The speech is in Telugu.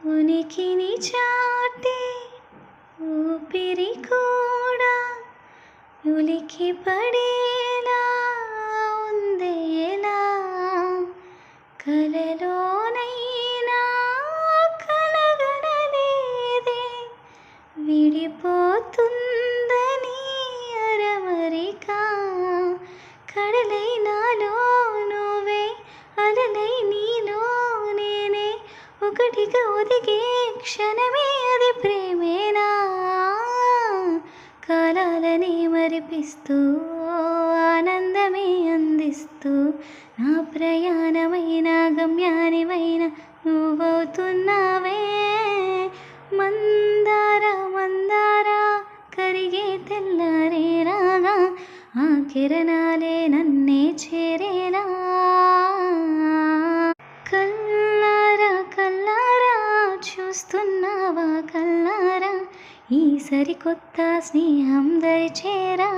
ఉనికిని చాటే ఊపిరి కూడా ఉలికి పడేలా ఉందేలా కలలోనైనా కలగనలేదే విడిపోతుందని అరమరిక కడలై నాలో నువ్వే అలలై నీలో నేనే ఒకటిగా ఒదిగే క్షణమే అది ప్రేమేనా కాలాలని మరిపిస్తూ ఆనందమే అందిస్తూ నా ప్రయాణమైన గమ్యానివైన నువ్వవుతున్నావే మందార మందార కరిగే తెల్లారే రాగా ఆ కిరణాలే నన్నే చేరేలా కల్లారా కల్లారా చూస్తున్నావా కల్లారా ఈ సరికొత్త స్నేహం దరిచేరా